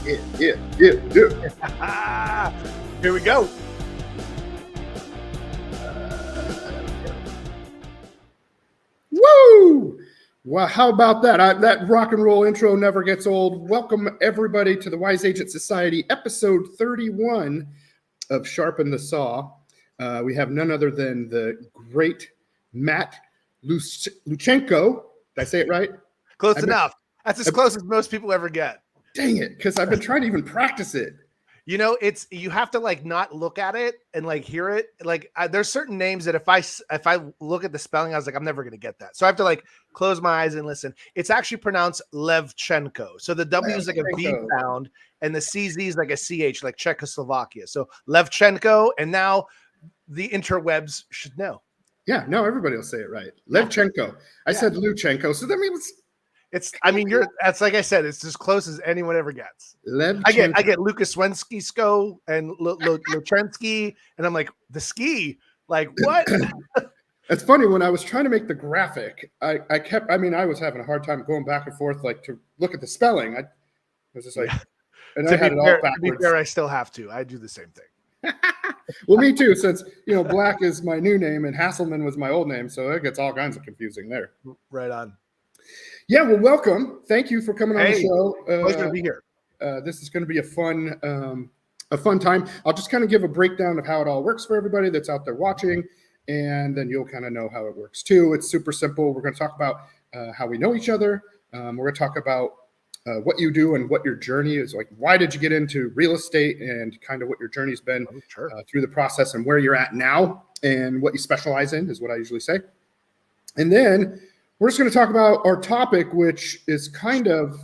Yeah. Here we go. Woo! Well, how about that? That rock and roll intro never gets old. Welcome, everybody, to the Wise Agent Society, episode 31 of Sharpen the Saw. We have none other than the great Mat Lewczenko. Did I say it right? Close enough. That's as close as most people ever get. Dang it, because I've been trying to even practice it. You know, you have to like not look at it and like hear it. Like there's certain names that if I look at the spelling, I was like, I'm never going to get that. So I have to like close my eyes and listen. It's actually pronounced Lewczenko. So the W is like a V sound and the CZ is like a CH, like Czechoslovakia. So Lewczenko, and now the interwebs should know. Yeah, no, everybody will say it right. Lewczenko. I said Lewczenko, so that means that's like I said, it's as close as anyone ever gets. I get Lukaszewski and Lewczensky, and I'm like, the ski, like what? It's funny, when I was trying to make the graphic, I was having a hard time going back and forth, like to look at the spelling. I was just like, and I had it all backwards. To be fair, I still have to. I do the same thing. Well, me too, since Black is my new name and Hasselman was my old name, so it gets all kinds of confusing there. Right on. Yeah, well, welcome. Thank you for coming on the show. Pleasure to be here. This is going to be a fun time. I'll just kind of give a breakdown of how it all works for everybody that's out there watching, and then you'll kind of know how it works too. It's super simple. We're going to talk about how we know each other. We're going to talk about what you do and what your journey is like. Why did you get into real estate, and kind of what your journey's been through the process, and where you're at now, and what you specialize in is what I usually say. And then we're just going to talk about our topic, which is kind of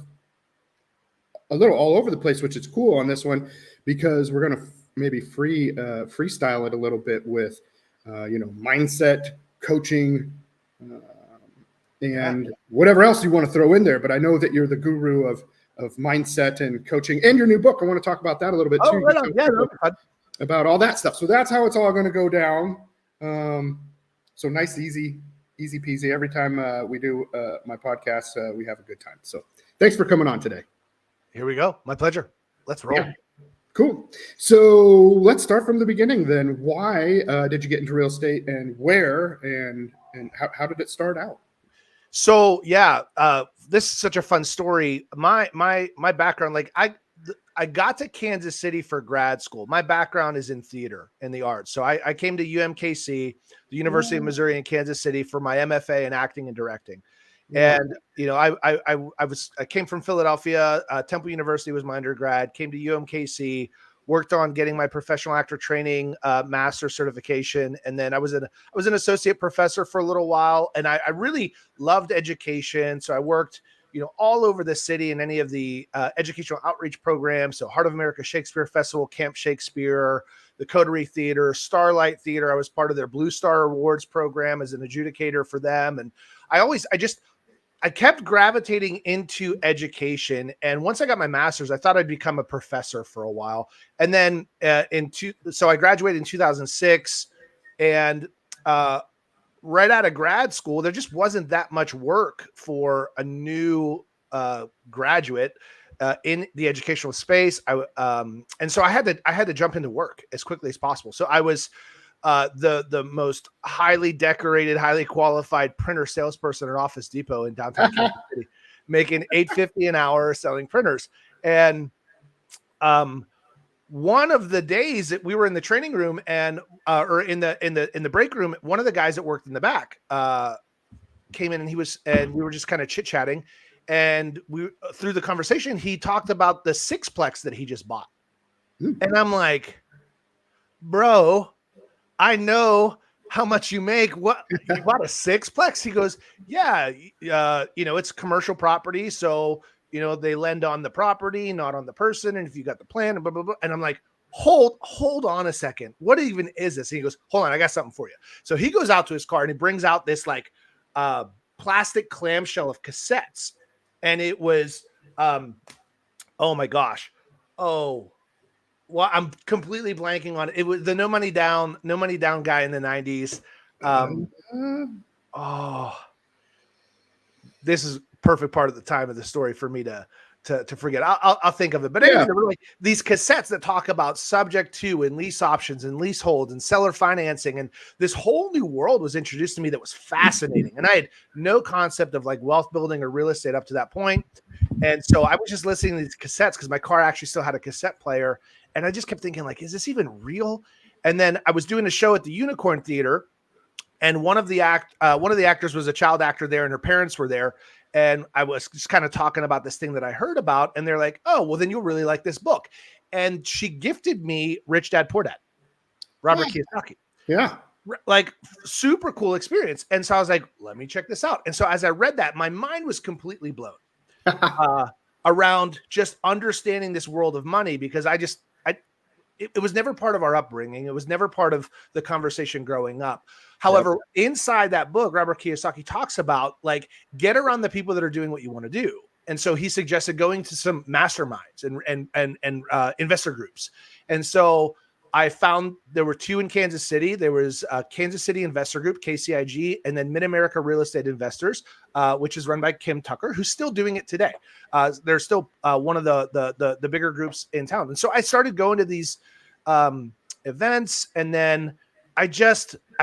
a little all over the place, which is cool on this one, because we're going to maybe freestyle it a little bit with, mindset, coaching, and whatever else you want to throw in there. But I know that you're the guru of mindset and coaching, and your new book. I want to talk about that a little bit too. Right on. Yeah, about all that stuff. So that's how it's all going to go down. So nice, easy peasy. Every time we do my podcast, we have a good time. So thanks for coming on today. Here we go. My pleasure. Let's roll. Yeah. Cool. So let's start from the beginning then. Why did you get into real estate, and where, and how did it start out? So this is such a fun story. My background, like I got to Kansas City for grad school. My background is in theater and the arts. So I came to UMKC, the University of Missouri in Kansas City, for my MFA in acting and directing. And, I came from Philadelphia. Temple University was my undergrad, came to UMKC, worked on getting my professional actor training, master certification. And then I was an associate professor for a little while, and I really loved education. So I worked, all over the city in any of the educational outreach programs. So Heart of America Shakespeare Festival, Camp Shakespeare, the Coterie Theater, Starlight Theater. I was part of their Blue Star Awards program as an adjudicator for them. And I kept gravitating into education. And once I got my master's, I thought I'd become a professor for a while. And then so I graduated in 2006, and right out of grad school, there just wasn't that much work for a new graduate in the educational space. And so I had to jump into work as quickly as possible. So I was the most highly decorated, highly qualified printer salesperson at Office Depot in downtown Kansas City, making $8.50 an hour selling printers. And one of the days that we were in the training room or in the break room, one of the guys that worked in the back came in, and we were just kind of chit chatting. And through the conversation, he talked about the sixplex that he just bought. And I'm like, bro, I know how much you make. What, you bought a sixplex? He goes, yeah, it's commercial property. So, they lend on the property, not on the person. And if you got the plan, blah, blah, blah. And I'm like, hold on a second. What even is this? And he goes, hold on, I got something for you. So he goes out to his car and he brings out this like plastic clamshell of cassettes. And it was, oh my gosh. Oh, well, I'm completely blanking on it. It was the No Money Down guy in the 90s. This is perfect part of the time of the story for me to to forget. I'll think of it. But anyway, there were like these cassettes that talk about subject to and lease options and leasehold and seller financing. And this whole new world was introduced to me that was fascinating. And I had no concept of like wealth building or real estate up to that point. And so I was just listening to these cassettes because my car actually still had a cassette player. And I just kept thinking, like, is this even real? And then I was doing a show at the Unicorn Theater, and one of the actors was a child actor there, and her parents were there. And I was just kind of talking about this thing that I heard about, and they're like, "Oh, well, then you'll really like this book." And she gifted me Rich Dad Poor Dad, Robert Kiyosaki. Yeah. Like super cool experience. And so I was like, let me check this out. And so as I read that, my mind was completely blown around just understanding this world of money, because it was never part of our upbringing. It was never part of the conversation growing up. However, inside that book, Robert Kiyosaki talks about like, get around the people that are doing what you want to do. And so he suggested going to some masterminds and investor groups. And so I found there were two in Kansas City. There was Kansas City Investor Group, KCIG, and then Mid-America Real Estate Investors, which is run by Kim Tucker, who's still doing it today. They're still one of the bigger groups in town. And so I started going to these events, and then I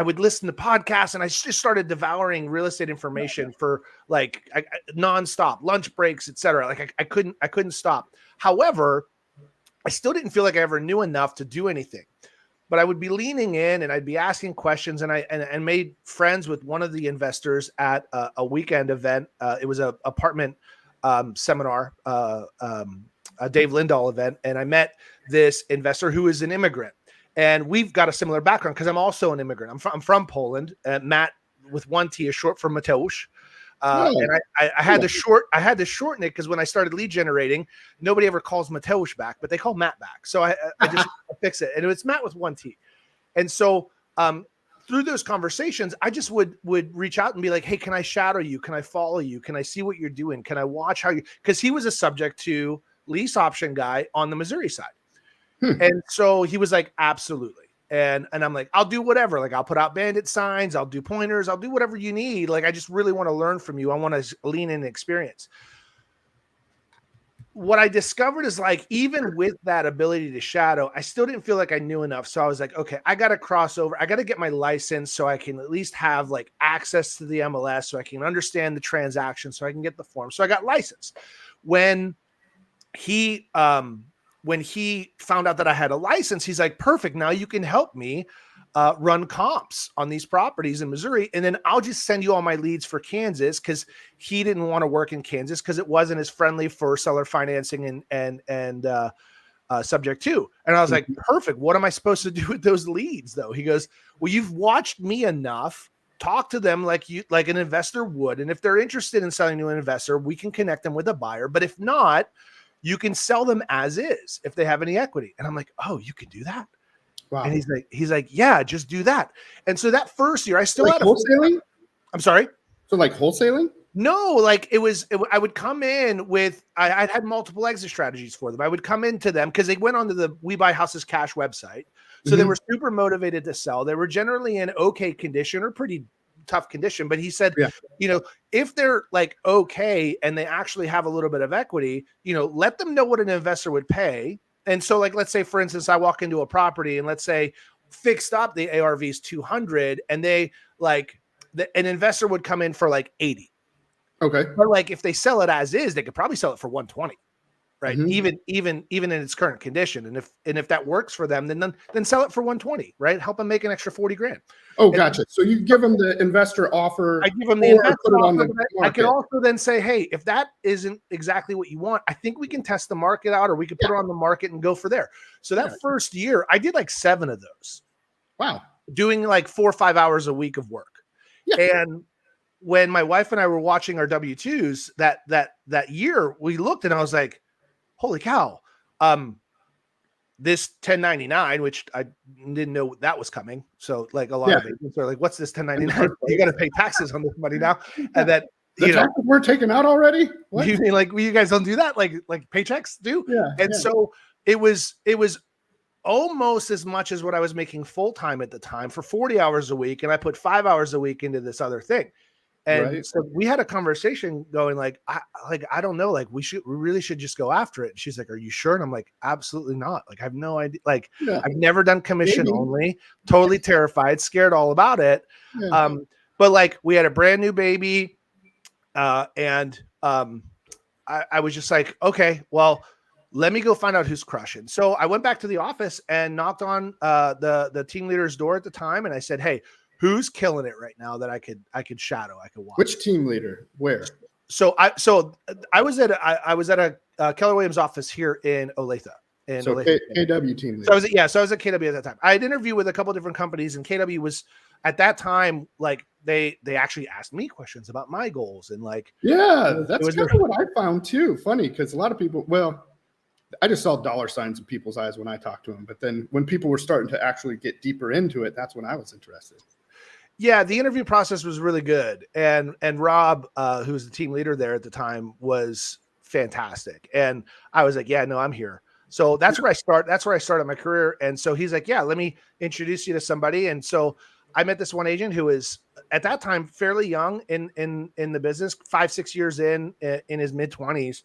would listen to podcasts, and I just started devouring real estate information for like nonstop, lunch breaks, etc. Like I couldn't stop. However, I still didn't feel like I ever knew enough to do anything, but I would be leaning in and I'd be asking questions, and I made friends with one of the investors at a weekend event. It was a apartment seminar, a Dave Lindahl event. And I met this investor who is an immigrant, and we've got a similar background because I'm also an immigrant. I'm from Poland. Matt with one T is short for Mateusz. And I had to shorten it because when I started lead generating, nobody ever calls Mateusz back, but they call Matt back. So I just fix it. And it's Matt with one T. And so through those conversations, I just would reach out and be like, hey, can I shadow you? Can I follow you? Can I see what you're doing? Can I watch how you, because he was a subject to lease option guy on the Missouri side. And so he was like, absolutely. And I'm like, I'll do whatever. Like, I'll put out bandit signs. I'll do pointers. I'll do whatever you need. Like, I just really want to learn from you. I want to lean in experience. What I discovered is like, even with that ability to shadow, I still didn't feel like I knew enough. So I was like, okay, I got to cross over. I got to get my license so I can at least have like access to the MLS, so I can understand the transaction, so I can get the form. So I got licensed. When he found out that I had a license, he's like, perfect. Now you can help me run comps on these properties in Missouri. And then I'll just send you all my leads for Kansas, because he didn't want to work in Kansas because it wasn't as friendly for seller financing and subject to. And I was like, perfect. What am I supposed to do with those leads though? He goes, well, you've watched me enough. Talk to them like an investor would. And if they're interested in selling to an investor, we can connect them with a buyer. But if not, you can sell them as is if they have any equity. And I'm like, oh, you can do that? Wow. And he's like, yeah, just do that. And so that first year I still had wholesaling. I'm sorry. So like wholesaling? No, like I would come in with, I'd had multiple exit strategies for them. I would come into them because they went onto the We Buy Houses Cash website. So they were super motivated to sell. They were generally in okay condition or pretty tough condition. But he said, if they're like okay and they actually have a little bit of equity, let them know what an investor would pay. And so, like, let's say, for instance, I walk into a property and let's say fixed up the ARV is 200, and they an investor would come in for like 80. Okay. But like if they sell it as is, they could probably sell it for 120. Right. Even in its current condition. And if that works for them, then sell it for 120, right? Help them make an extra 40 grand. Oh, gotcha. So you give them the investor offer. I give them the investor offer. I can also then say, hey, if that isn't exactly what you want, I think we can test the market out, or we could put it on the market and go for there. So that first year, I did like 7 of those. Wow. Doing like 4 or 5 hours a week of work. Yeah. And when my wife and I were watching our W-2s that year, we looked and I was like, holy cow. This 1099, which I didn't know that was coming. So like a lot of agents are like, what's this 1099? You got to pay taxes on this money now. And that the taxes were taken out already. What? You mean like, well, you guys don't do that? Like paychecks do? Yeah. And so it was almost as much as what I was making full-time at the time for 40 hours a week. And I put 5 hours a week into this other thing. And Right. so we had a conversation going like, I don't know, like we really should just go after it. And she's like, are you sure? And I'm like, absolutely not. Like, I have no idea. Like, Yeah. I've never done commission Maybe. only, totally terrified, scared all about it. Yeah. But like we had a brand new baby. And I was just like, okay, well, let me go find out who's crushing. So I went back to the office and knocked on the team leader's door at the time, and I said, hey, who's killing it right now that I could shadow, I could watch. Which team leader? Where? So I was at a Keller Williams office here in Olathe. So KW team leader. So I was at KW at that time. I had interviewed with a couple different companies, and KW was at that time like they actually asked me questions about my goals and like that's kind of what I found too. Funny because a lot of people, well, I just saw dollar signs in people's eyes when I talked to them, but then when people were starting to actually get deeper into it, that's when I was interested. Yeah, the interview process was really good, and Rob, who was the team leader there at the time, was fantastic. And I was like, yeah, no, I'm here. So that's where I start. That's where I started my career. And so he's like, yeah, let me introduce you to somebody. And so I met this one agent who was at that time fairly young in the business, 5-6 years in his mid-20s.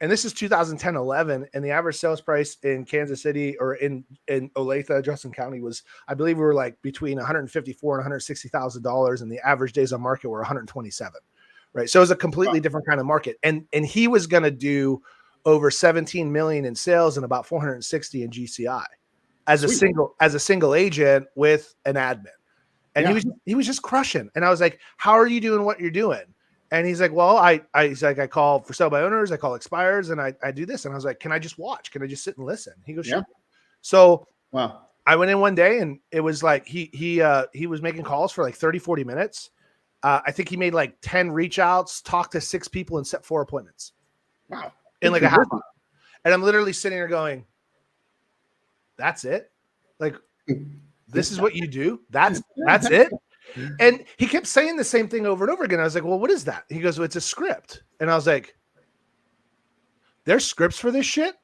And this is 2010, 11. And the average sales price in Kansas City or in Olathe, Judson County was, I believe we were like between $154,000 and $160,000. And the average days on market were 127. Right. So it was a completely different kind of market. And he was going to do over 17 million in sales and about 460 in GCI as a single agent with an admin. And he was just crushing. And I was like, how are you doing what you're doing? And he's like, well, he's like, I call for sale by owners, I call expires, and I do this. And I was like, can I just watch? Can I just sit and listen? He goes, sure. So I went in one day and it was like, he was making calls for like 30, 40 minutes. I think he made like 10 reach outs, talked to 6 people and set 4 appointments. Wow. In like a half hour. And I'm literally sitting there going, that's it? Like, this is what you do? That's it? And he kept saying the same thing over and over again. I was like, well, what is that? He goes, well, it's a script. And I was like, there's scripts for this shit?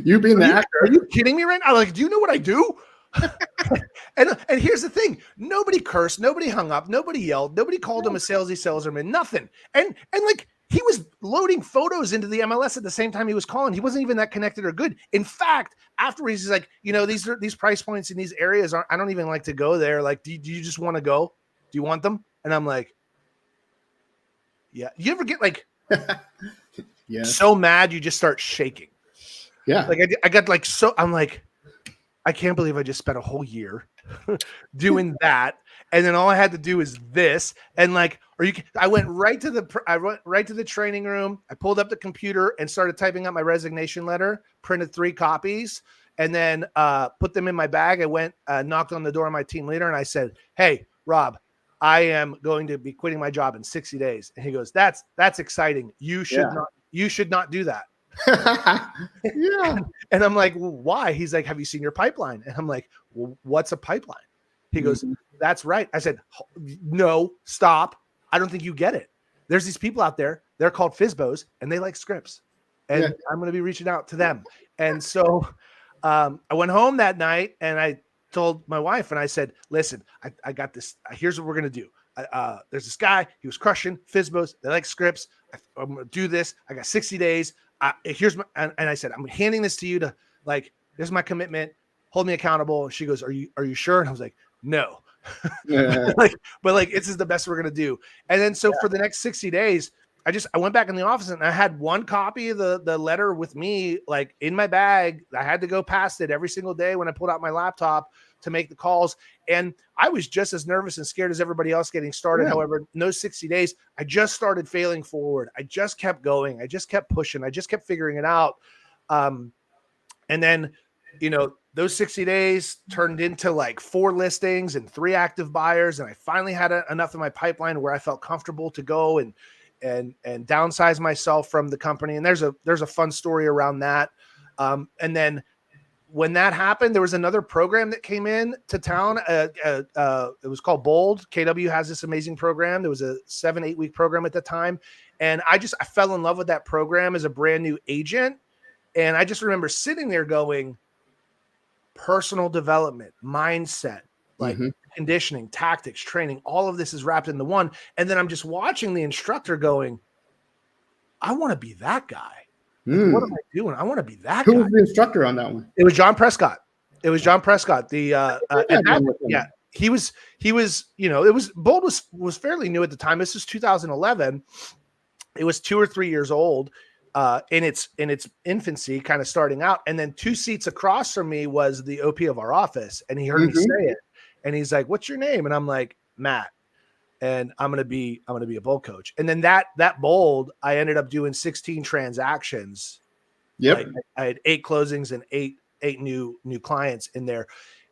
You being the actor. Are you kidding me right now? Like, do you know what I do? and here's the thing. Nobody cursed. Nobody hung up. Nobody yelled. Nobody called him a salesman. Nothing. And like, he was loading photos into the MLS at the same time he was calling. He wasn't even that connected or good. In fact, afterwards, he's like, these price points in these areas I don't even like to go there. Like, do you just want to go? Do you want them? And I'm like, yeah. You ever get like so mad you just start shaking? Yeah. Like I got like, so I'm like, I can't believe I just spent a whole year doing that. And then all I had to do is this. And like, I went right to the training room. I pulled up the computer and started typing up my resignation letter, printed 3 copies, and then put them in my bag. I went, knocked on the door of my team leader, and I said, hey, Rob, I am going to be quitting my job in 60 days. And he goes, that's exciting. You should not do that. Yeah. And I'm like, well, why? He's like, have you seen your pipeline? And I'm like, well, what's a pipeline? He goes, that's right. I said, no, stop. I don't think you get it. There's these people out there. They're called FSBOs and they like scripts. And I'm going to be reaching out to them. And so I went home that night and I told my wife and I said, listen, I got this. Here's what we're going to do. There's this guy. He was crushing FSBOs. They like scripts. I'm going to do this. I got 60 days. Here's my, and I said, I'm handing this to you to like, this is my commitment. Hold me accountable. And she goes, are you sure? And I was like, no. but this is the best we're gonna do. And then so for the next 60 days, I went back in the office and I had one copy of the letter with me, like in my bag. I had to go past it every single day when I pulled out my laptop to make the calls. And I was just as nervous and scared as everybody else getting started. However, in those 60 days, I just started failing forward. I just kept going. I just kept pushing. I just kept figuring it out. And then, those 60 days turned into like 4 listings and 3 active buyers. And I finally had enough in my pipeline where I felt comfortable to go and downsize myself from the company. And there's a fun story around that. And then when that happened, there was another program that came in to town. It was called Bold. KW has this amazing program. There was a 7-8 week program at the time. And I fell in love with that program as a brand new agent. And I just remember sitting there going, personal development, mindset, like conditioning, tactics, training, all of this is wrapped into one. And then I'm just watching the instructor going, I want to be that guy. Like, what am I doing? I want to be that Who guy. was the instructor on that one? It was John Prescott. It was John Prescott. Yeah, he was, you know, it was Bold was fairly new at the time. This is 2011. It was 2 or 3 years old in its infancy, kind of starting out. And then 2 seats across from me was the OP of our office, and he heard me say it, and he's like, "What's your name?" And I'm like, "Matt." And I'm gonna be a Bold coach. And then that Bold, I ended up doing 16 transactions. Yep. Like, I had 8 closings and eight new clients in there.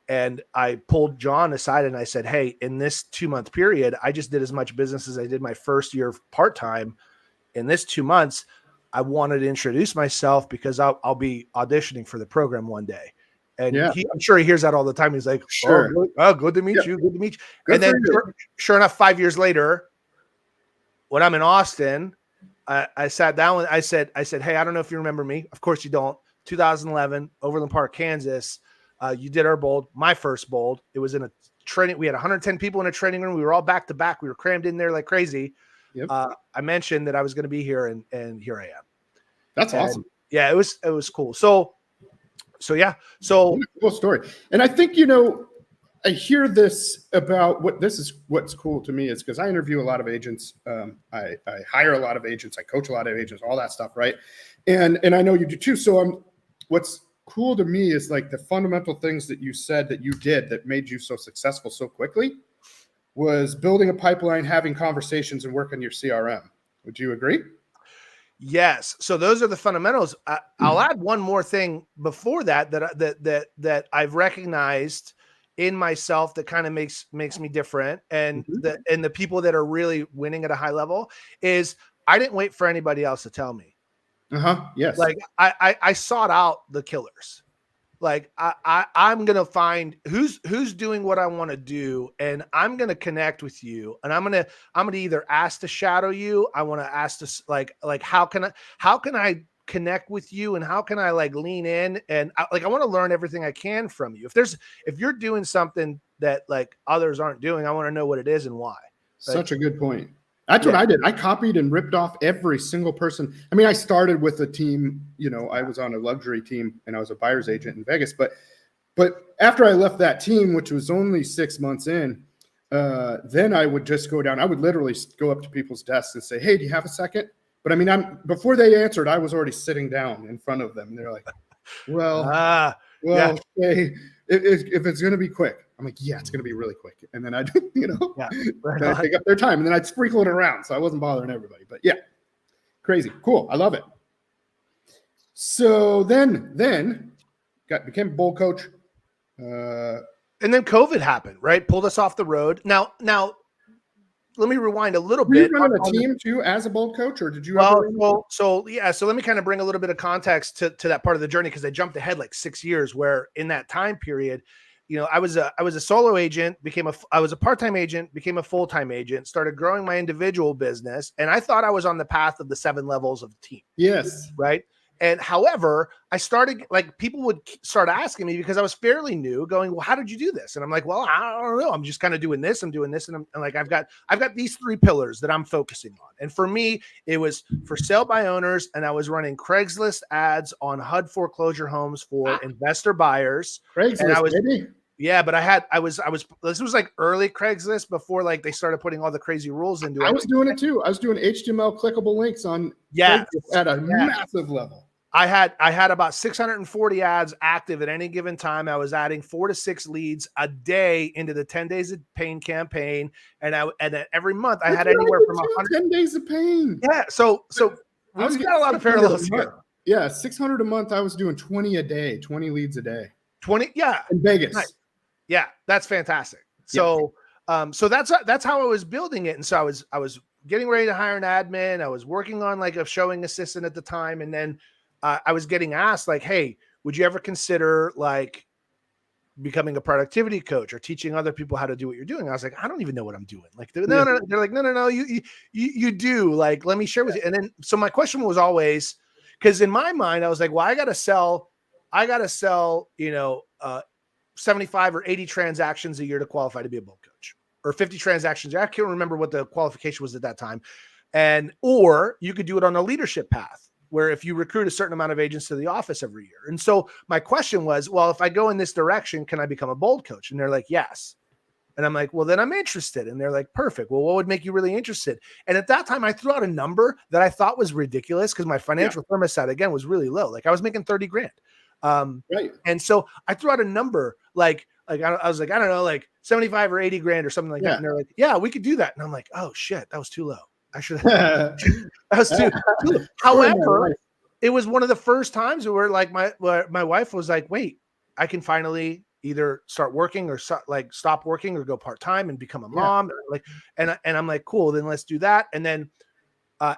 And I pulled John aside and I said, "Hey, in this 2-month period, I just did as much business as I did my first year part-time. In this 2 months, I wanted to introduce myself because I'll be auditioning for the program one day." And I'm sure he hears that all the time. He's like, "Sure. Oh, good to meet you. Good to meet you." Good, and then sure enough, 5 years later, when I'm in Austin, I sat down and I said, "Hey, I don't know if you remember me. Of course you don't. 2011, Overland Park, Kansas. You did our Bold, my first Bold. It was in a training. We had 110 people in a training room. We were all back to back. We were crammed in there like crazy." Yep. I mentioned that I was going to be here, and here I am. That's awesome. Yeah, it was cool. So yeah. So cool story. And I think, you know, I hear this about what's cool to me is because I interview a lot of agents. I hire a lot of agents. I coach a lot of agents, all that stuff. Right. And I know you do too. So what's cool to me is like the fundamental things that you said that you did that made you so successful so quickly was building a pipeline, having conversations, and working your CRM. Would you agree? Yes. So those are the fundamentals. I'll add one more thing before that I've recognized in myself that kind of makes me different. And the people that are really winning at a high level is I didn't wait for anybody else to tell me. Yes. Like I sought out the killers. Like I'm going to find who's doing what I want to do, and I'm going to connect with you, and I'm going to either ask to shadow you. I want to ask to like, how can I connect with you, and how can I like lean in, and I want to learn everything I can from you. If you're doing something that like others aren't doing, I want to know what it is and why. Such a good point. That's what I did. I copied and ripped off every single person. I mean, I started with a team, you know, I was on a luxury team and I was a buyer's agent in Vegas. But after I left that team, which was only 6 months in, then I would just go down. I would literally go up to people's desks and say, "Hey, do you have a second?" But I mean, before they answered, I was already sitting down in front of them. And they're like, hey, if it's going to be quick. I'm like, yeah, it's going to be really quick. And then I'd, you know, I take up their time, and then I'd sprinkle it around. So I wasn't bothering everybody, but yeah, crazy. Cool. I love it. So then became a Bold coach. And then COVID happened, right? Pulled us off the road. Now let me rewind a little bit. Were you running a team too as a Bold coach, or did you? So let me kind of bring a little bit of context to that part of the journey, because I jumped ahead like 6 years, where in that time period, you know, I was a solo agent, I was a part-time agent, became a full-time agent, started growing my individual business, and I thought I was on the path of the 7 levels of the team. Yes. Right. And however, I started, like, people would start asking me, because I was fairly new, going, "Well, how did you do this?" And I'm like, "Well, I don't know. I'm just kind of doing this. I'm doing this." And I'm like, I've got these 3 pillars that I'm focusing on. And for me, it was for sale by owners. And I was running Craigslist ads on HUD foreclosure homes for investor buyers. Craigslist, and I was, baby. Yeah, but this was like early Craigslist, before like they started putting all the crazy rules into it. I was doing it too. I was doing HTML clickable links on Craigslist at a massive level. I had about 640 ads active at any given time. I was adding 4 to 6 leads a day into the 10 days of pain campaign. And every month I had anywhere from 10 days of pain. Yeah. So we've got a lot of parallels here. Yeah. 600 a month. I was doing 20 a day, 20 leads a day. 20. Yeah. In Vegas. Nice. Yeah. That's fantastic. So, so that's how I was building it. And so I was getting ready to hire an admin. I was working on like a showing assistant at the time. And then I was getting asked like, "Hey, would you ever consider like becoming a productivity coach or teaching other people how to do what you're doing?" I was like, "I don't even know what I'm doing." Like, no. They're like, no, you do. Like, let me share with you. And then, so my question was always, because in my mind, I was like, well, I gotta sell, you know, 75 or 80 transactions a year to qualify to be a bold coach, or 50 transactions. I can't remember what the qualification was at that time. Or you could do it on a leadership path, where if you recruit a certain amount of agents to the office every year. And so my question was, well, if I go in this direction, can I become a bold coach? And they're like, yes. And I'm like, well, then I'm interested. And they're like, perfect. Well, what would make you really interested? And at that time, I threw out a number that I thought was ridiculous because my financial thermostat, again, was really low. Like I was making 30 grand. Right. And so I threw out a number like I was like, I don't know, like 75 or 80 grand or something like that. And they're like, yeah, we could do that. And I'm like, oh shit, that was too low. I should have. That was too low. However, it was one of the first times where like my wife was like, wait, I can finally either start working or stop working or go part-time and become a mom. Like, and I'm like, cool, then let's do that. And then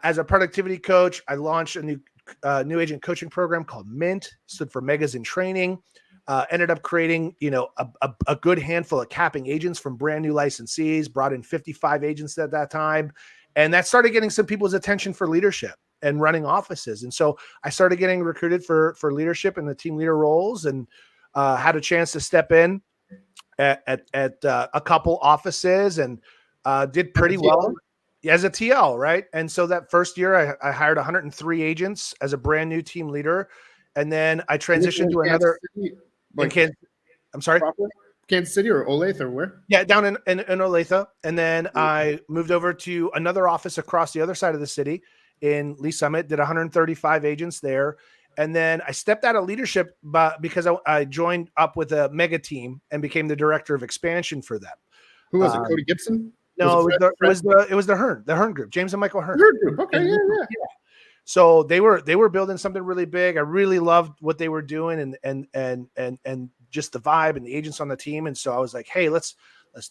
as a productivity coach, I launched a new agent coaching program called Mint, stood for Megas in Training. Ended up creating, a good handful of capping agents from brand new licensees, brought in 55 agents at that time. And that started getting some people's attention for leadership and running offices. And so I started getting recruited for leadership and the team leader roles, and had a chance to step in at a couple offices, and did pretty well as a TL, right? And so that first year I hired 103 agents as a brand new team leader. And then I transitioned to another. I'm sorry? Kansas City or Olathe or where? Yeah, down in Olathe. And then I moved over to another office across the other side of the city in Lee Summit, did 135 agents there. And then I stepped out of leadership because I joined up with a mega team and became the director of expansion for them. Who was it? Cody Gibson? No, it was the Hearn group, James and Michael Hearn. Hearn group. Okay, yeah. So they were building something really big. I really loved what they were doing and just the vibe and the agents on the team. And so I was like, hey, let's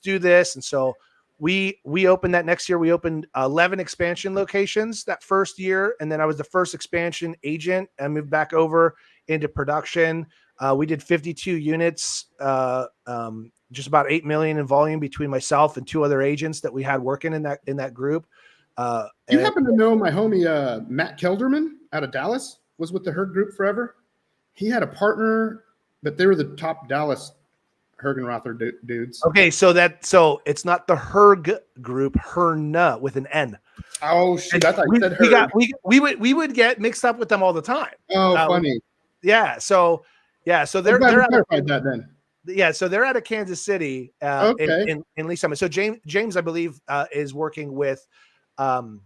do this. And so we opened that next year. We opened 11 expansion locations that first year. And then I was the first expansion agent. I moved back over into production. We did 52 units, just about 8 million in volume between myself and two other agents that we had working in that group. You happen to know my homie Matt Kelderman out of Dallas was with the Herd Group forever. He had a partner, but they were the top Dallas Hergenrother dudes. Okay, so it's not the Herg Group, Herna with an N. Oh shit! I thought you said Herg. We would get mixed up with them all the time. Oh, funny. Yeah. So they're clarified that then. Yeah, so they're out of Kansas City, in Lee Summit. So James, I believe, is working with. Man,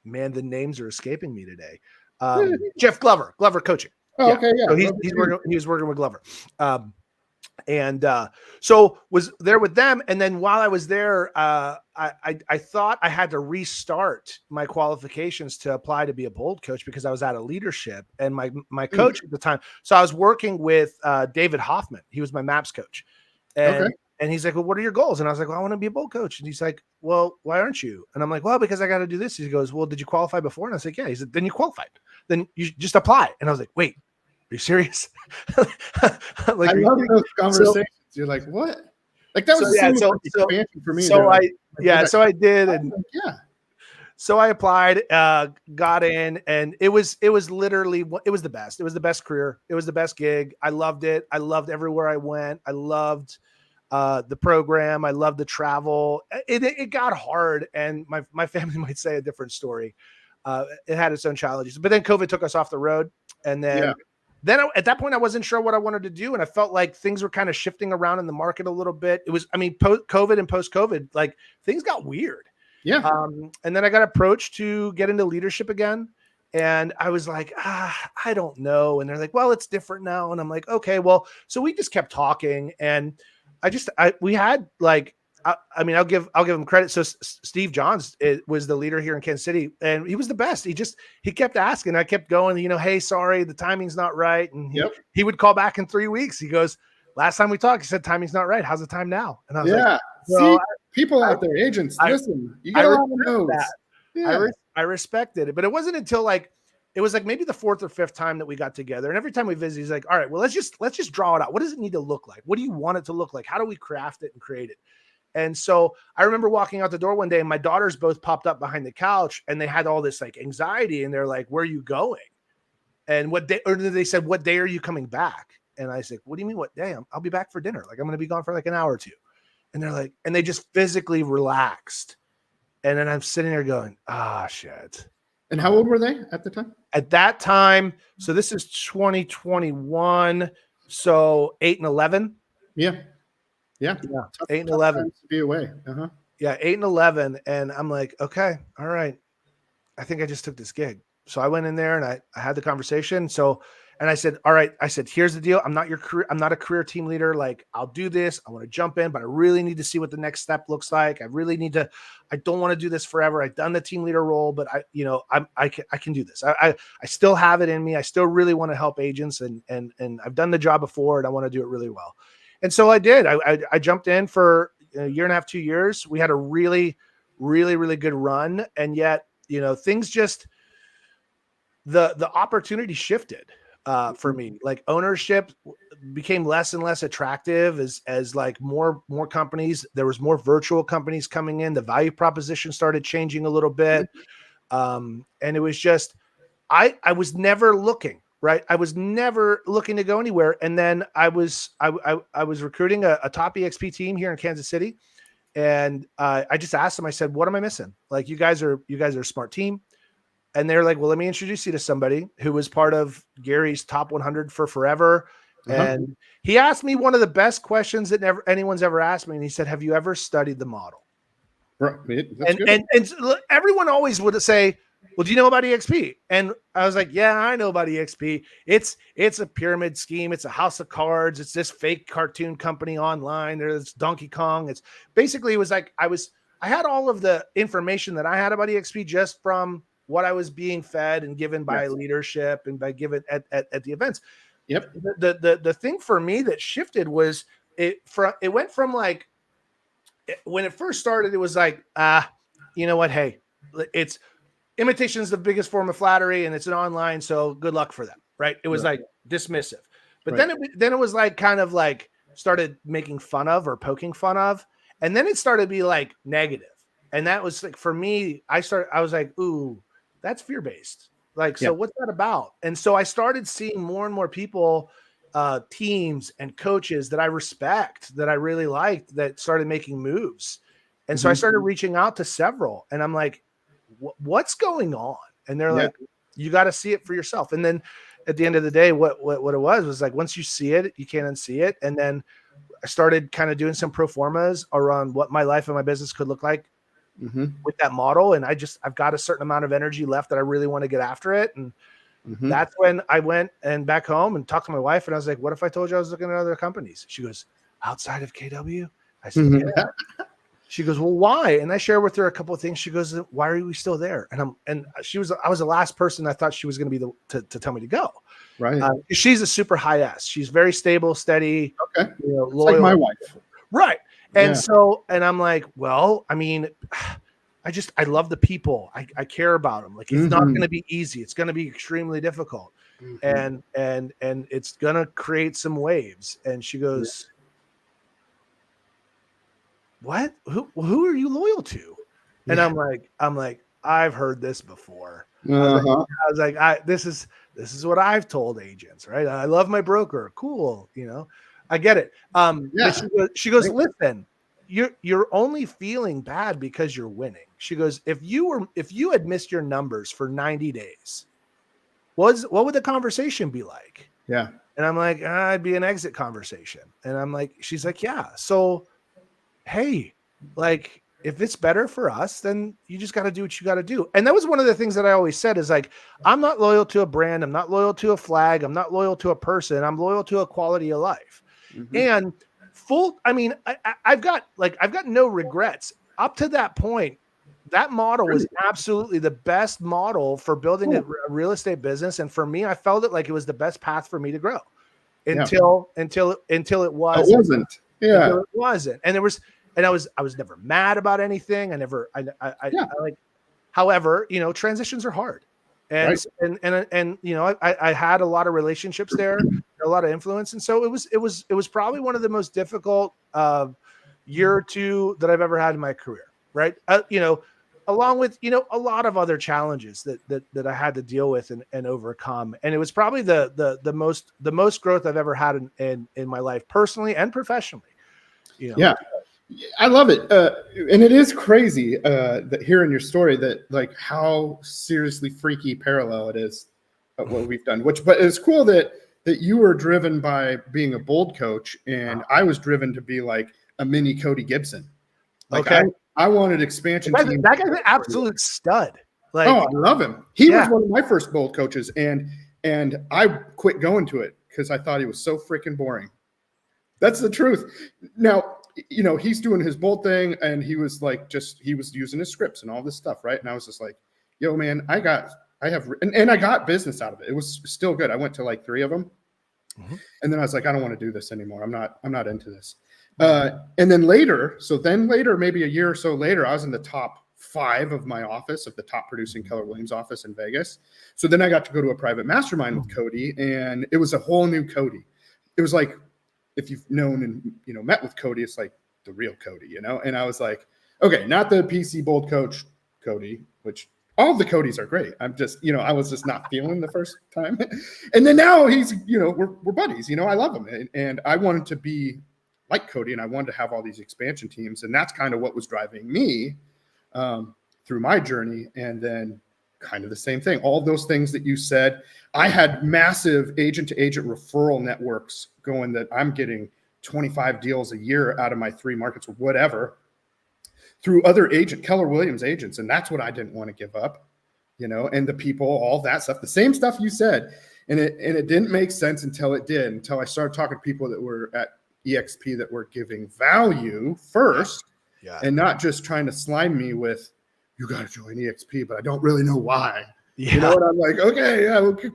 the names are escaping me today. Jeff Glover Coaching. Oh, okay, yeah. So he was working with Glover. So was there with them. And then while I was there, I thought I had to restart my qualifications to apply to be a bold coach because I was out of leadership. And my coach at the time, so I was working with David Hoffman. He was my MAPS coach. And he's like, well, what are your goals? And I was like, well, I want to be a bold coach. And he's like, well, why aren't you? And I'm like, well, because I got to do this. He goes, well, did you qualify before? And I was like, yeah. He said, then you qualified. Then you just apply. And I was like, wait, are you serious? I love those conversations. You're like, what? Like that was expansion for me. So I did. And so I applied, got in, and it was literally, it was the best. It was the best career. It was the best gig. I loved it. I loved everywhere I went. I loved the program. I loved the travel. It got hard, and my family might say a different story. It had its own challenges, but then COVID took us off the road. And then at that point, I wasn't sure what I wanted to do. And I felt like things were kind of shifting around in the market a little bit. It was, COVID and post-COVID, like things got weird. Yeah. And then I got approached to get into leadership again. And I was like, I don't know. And they're like, well, it's different now. And I'm like, okay, well, so we just kept talking, and we had like, I'll give him credit. So Steve Johns was the leader here in Kansas City, and he was the best. He kept asking. I kept going, hey, sorry, the timing's not right. And he would call back in 3 weeks. He goes, last time we talked, he said, timing's not right. How's the time now? And I was like, see, people out there, agents, listen, you got a lot of no's. Yeah. I respected it, but it wasn't until it was maybe the fourth or fifth time that we got together. And every time we visit, he's like, all right, well, let's just draw it out. What does it need to look like? What do you want it to look like? How do we craft it and create it? And so I remember walking out the door one day, and my daughters both popped up behind the couch, and they had all this anxiety, and they're like, where are you going? And they said, what day are you coming back? And I said, what do you mean what day? I'll be back for dinner. Like, I'm going to be gone for like an hour or two. And they're like, and they just physically relaxed. And then I'm sitting there going, shit. And how old were they at the time? At that time, so this is 2021, so 8 and 11. Yeah. 8 and 11 to be away. Yeah, 8 and 11. And I'm like, okay, all right. I think I just took this gig. So I went in there and I had the conversation. And I said, all right, I said, here's the deal. I'm not a career team leader. Like, I'll do this. I want to jump in, but I really need to see what the next step looks like. I don't want to do this forever. I've done the team leader role, but I can do this. I still have it in me. I still really want to help agents and I've done the job before and I want to do it really well. And so I did. I jumped in for a year and a half, 2 years. We had a really, really, really good run. And yet, things just, the opportunity shifted for me. Like, ownership became less and less attractive as like more companies. There was more virtual companies coming in. The value proposition started changing a little bit. And it was just, I was never looking, right? I was never looking to go anywhere. And then I was recruiting a top EXP team here in Kansas City. And I just asked them, I said, what am I missing? Like, you guys are a smart team. And they're like, well, let me introduce you to somebody who was part of Gary's top 100 for forever. And he asked me one of the best questions that anyone's ever asked me. And he said, have you ever studied the model? Right. And everyone always would say, well, do you know about EXP? And I was like, yeah, I know about EXP. It's a pyramid scheme. It's a house of cards. It's this fake cartoon company online. There's Donkey Kong. It's basically, it was like, I had all of the information that I had about EXP just from what I was being fed and given by leadership and by given at the events. Yep. The thing for me that shifted was it went from like, when it first started, it was like, you know what? Hey, it's imitation is the biggest form of flattery and it's an online. So good luck for them. Right. It was like dismissive, but then it was like, kind of like started making fun of or poking fun of. And then it started to be like negative. And that was like, for me, I was like, ooh, that's fear-based. Like, so what's that about? And so I started seeing more and more people, teams and coaches that I respect, that I really liked, that started making moves. And so I started reaching out to several and I'm like, what's going on? And they're like, you got to see it for yourself. And then at the end of the day, what it was like, once you see it, you can't unsee it. And then I started kind of doing some pro formas around what my life and my business could look like with that model. And I've got a certain amount of energy left that I really want to get after it. And that's when I went and back home and talked to my wife. And I was like, what if I told you I was looking at other companies? She goes, outside of KW? I said, yeah. She goes, well, why? And I shared with her a couple of things. She goes, why are we still there? And I was the last person I thought she was going to be to tell me to go. Right. She's a super high S. She's very stable, steady, loyal. Like my wife. Right. And so, and I'm like, well, I mean, I love the people. I care about them. Like, it's not going to be easy. It's going to be extremely difficult. And it's going to create some waves. And she goes, what? Who are you loyal to? And I'm like, I've heard this before. I was like, this is what I've told agents, right? I love my broker. Cool. I get it. But she goes, listen, you're only feeling bad because you're winning. She goes, if you had missed your numbers for 90 days, what would the conversation be like? Yeah. And I'm like, it'd be an exit conversation. And I'm like, she's like, yeah. So, hey, like, if it's better for us, then you just got to do what you got to do. And that was one of the things that I always said is like, I'm not loyal to a brand. I'm not loyal to a flag. I'm not loyal to a person. I'm loyal to a quality of life. And I've got no regrets up to that point. That model was absolutely the best model for building a real estate business. And for me, I felt it like it was the best path for me to grow until it was. It wasn't. Yeah. Until it wasn't. And I was never mad about anything. However, transitions are hard. And I had a lot of relationships there, a lot of influence. And so it was probably one of the most difficult year or two that I've ever had in my career. Right. A along with, a lot of other challenges that I had to deal with and overcome. And it was probably the most growth I've ever had in my life, personally and professionally. Yeah, I love it. And it is crazy that hearing your story, that like how seriously freaky parallel it is of what we've done, but it's cool that you were driven by being a bold coach, and I was driven to be like a mini Cody Gibson. Like I wanted expansion team. That guy's an absolute stud. Like, oh, I love him. He was one of my first bold coaches, and I quit going to it because I thought he was so freaking boring. That's the truth. Now, he's doing his bold thing, and he was like, he was using his scripts and all this stuff, right? And I was just like, yo, man, I got business out of it. It was still good. I went to like 3 of them. Mm-hmm. And then I was like, I don't want to do this anymore. I'm not into this. And then later, maybe a year or so later, I was in the top 5 of my office, of the top producing Keller Williams office in Vegas. So then I got to go to a private mastermind with Cody, and it was a whole new Cody. It was like, if you've known and met with Cody, it's like the real Cody, And I was like, okay, not the PC bold coach Cody, which all of the Codys are great. I'm just, I was just not feeling the first time. And then now he's, we're buddies. I love him, and I wanted to be like Cody, and I wanted to have all these expansion teams, and that's kind of what was driving me through my journey. And then kind of the same thing, all those things that you said. I had massive agent to agent referral networks going, that I'm getting 25 deals a year out of my 3 markets or whatever through other Keller Williams agents. And that's what I didn't want to give up, and the people, all that stuff, the same stuff you said. And it didn't make sense until I started talking to people that were at EXP that were giving value first, and not just trying to slime me with, you got to join EXP, but I don't really know why. And I'm like, okay,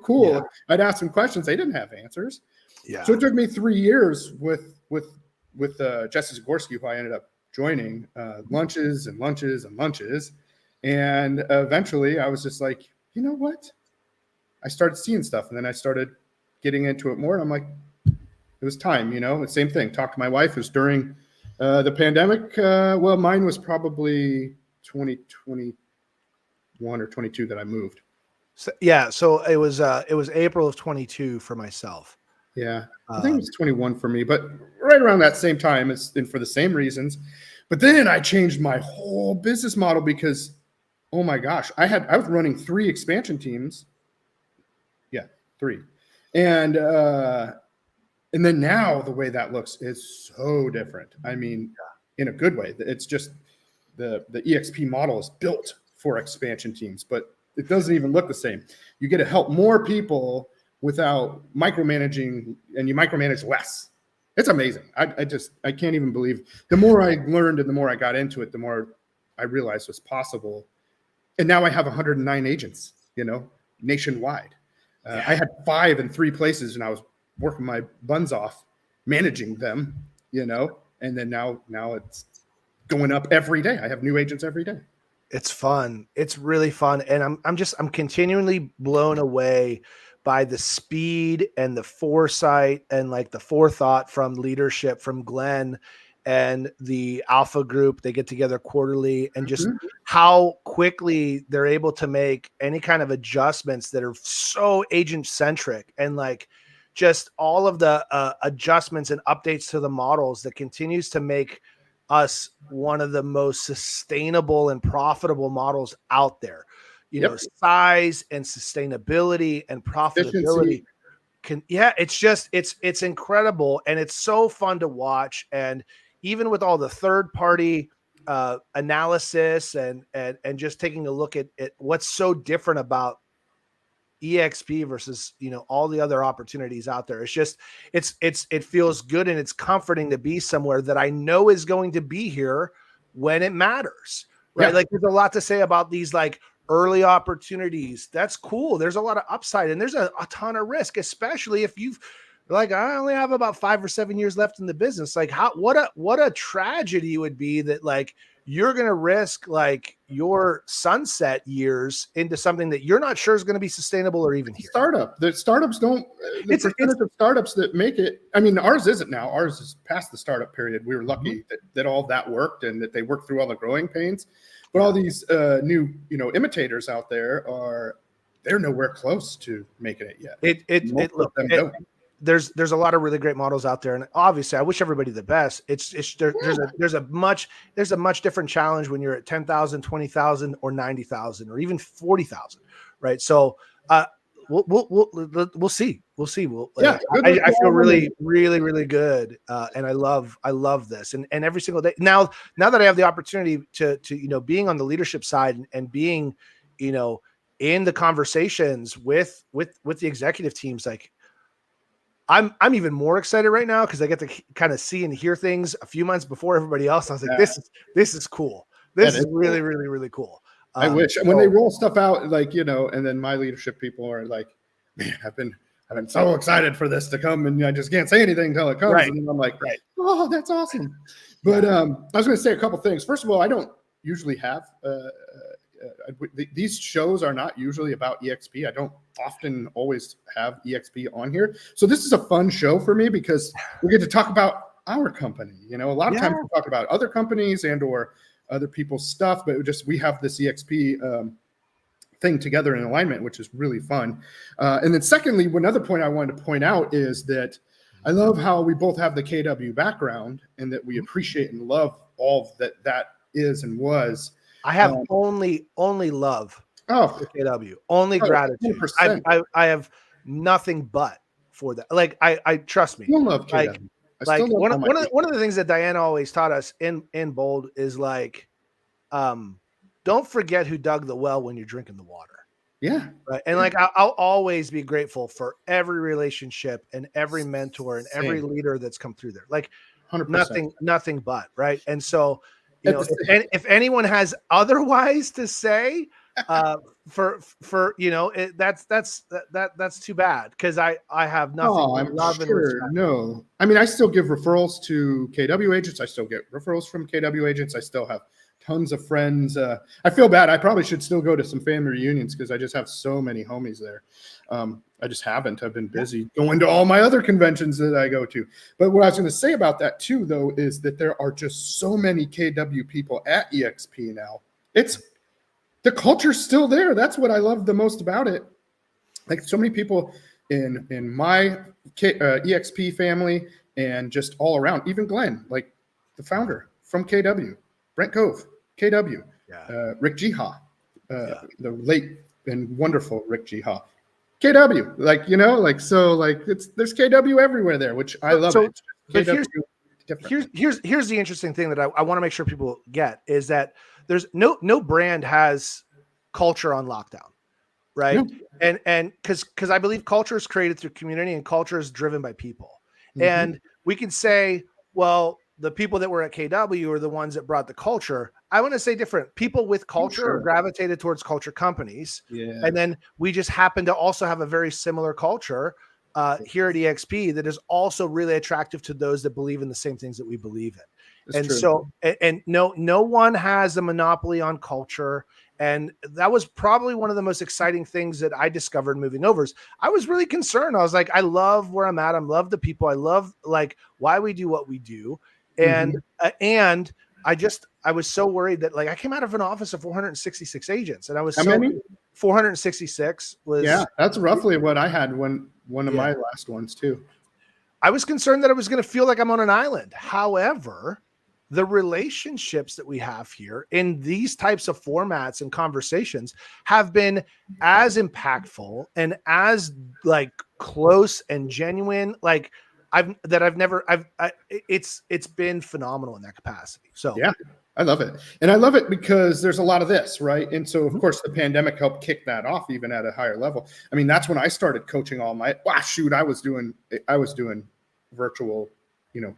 cool. Yeah. I'd ask some questions. They didn't have answers. Yeah. So it took me 3 years with Jesse Zagorski, who I ended up joining, lunches and lunches and lunches. And eventually I was just like, you know what? I started seeing stuff, and then I started getting into it more. And I'm like, it was time, the same thing. Talked to my wife. It was during the pandemic. Well, mine was probably 2021 or 22 that I moved. So it was April of 22 for myself. Yeah, I think it was 21 for me, but right around that same time, and for the same reasons. But then I changed my whole business model because, oh my gosh, I was running 3 expansion teams. Yeah, 3, and then now the way that looks is so different. I mean, in a good way. It's just the EXP model is built for expansion teams, but it doesn't even look the same. You get to help more people without micromanaging, and you micromanage less. It's amazing. I can't even believe. The more I learned and the more I got into it, the more I realized was possible. And now I have 109 agents, nationwide. I had 5 in 3 places, and I was working my buns off managing them, and then now it's going up every day. I have new agents every day. It's fun. It's really fun. And I'm continually blown away by the speed and the foresight and like the forethought from leadership from Glenn and the Alpha group. They get together quarterly, and just how quickly they're able to make any kind of adjustments that are so agent centric, and like just all of the adjustments and updates to the models that continues to make us one of the most sustainable and profitable models out there. Size and sustainability and profitability it's incredible, and it's so fun to watch. And even with all the third party analysis and just taking a look at what's so different about EXP versus all the other opportunities out there, it feels good, and it's comforting to be somewhere that I know is going to be here when it matters, right? Like, there's a lot to say about these like early opportunities. That's cool. There's a lot of upside, and there's a ton of risk, especially if you've like, I only have about 5 or 7 years left in the business. Like, what a tragedy it would be that like you're going to risk like your sunset years into something that you're not sure is going to be sustainable or even here. The startups don't, the percentage of startups that make it. I mean, ours isn't now. Ours is past the startup period. We were lucky that all that worked, and that they worked through all the growing pains. But all these new, imitators out there they're nowhere close to making it yet. Most of them don't. There's a lot of really great models out there, and obviously I wish everybody the best. There's a much different challenge when you're at 10,000, 20,000, or 90,000, or even 40,000, right? So we'll see. I feel really, really, really good, and I love this, and every single day now that I have the opportunity to being on the leadership side and being in the conversations with the executive teams, like. I'm even more excited right now because I get to kind of see and hear things a few months before everybody else. I was like, this is cool. This is really, really, really cool. I wish when they roll stuff out, and then my leadership people are like, man, I've been so excited for this to come, and I just can't say anything until it comes. Right. And I'm like, oh, that's awesome. But I was going to say a couple things. First of all, I don't usually have these shows are not usually about EXP. I don't often always have EXP on here. So this is a fun show for me because we get to talk about our company. A lot of times we talk about other companies and or other people's stuff, but we have this EXP thing together in alignment, which is really fun. And then secondly, another point I wanted to point out is that I love how we both have the KW background and that we appreciate and love all that is and was. I have only love for KW, only gratitude. I have nothing but for that. Like I trust me. You love KW. One of the things that Diana always taught us in Bold is like, don't forget who dug the well when you're drinking the water. Yeah. Right. And like I'll always be grateful for every relationship and every mentor and every leader that's come through there. Like 100%. nothing but right. And so if anyone has otherwise to say, that's too bad because I have nothing. I'm sure. No, I mean I still give referrals to KW agents. I still get referrals from KW agents. I still have tons of friends. I feel bad. I probably should still go to some family reunions because I just have so many homies there. I just haven't. I've been busy going to all my other conventions that I go to. But what I was going to say about that too, though, is that there are just so many KW people at EXP now. The culture's still there. That's what I love the most about it. Like so many people in my EXP family and just all around, even Glenn, like the founder from KW, Brent Cove, KW, Rick Jiha, the late and wonderful Rick Jiha, KW, there's KW everywhere there, which I love. But here's the interesting thing that I want to make sure people get is that there's no brand has culture on lockdown, right? No. And because I believe culture is created through community and culture is driven by people. Mm-hmm. And we can say, well, the people that were at KW are the ones that brought the culture. I want to say different. People with culture are gravitated towards culture companies. Yeah. And then we just happen to also have a very similar culture here at EXP that is also really attractive to those that believe in the same things that we believe in. That's and true. So, and no one has a monopoly on culture. And that was probably one of the most exciting things that I discovered moving over. I was really concerned. I was like, I love where I'm at. I love the people. I love like why we do what we do. And I was so worried that like I came out of an office of 466 agents, and I was 466 was that's roughly what I had when one of my last ones too. I was concerned that I was going to feel like I'm on an island. However, the relationships that we have here in these types of formats and conversations have been as impactful and as like close and genuine. Like it's been phenomenal in that capacity. So yeah, I love it. And I love it because there's a lot of this, right? And so of course the pandemic helped kick that off even at a higher level. I mean, that's when I started coaching I was doing virtual,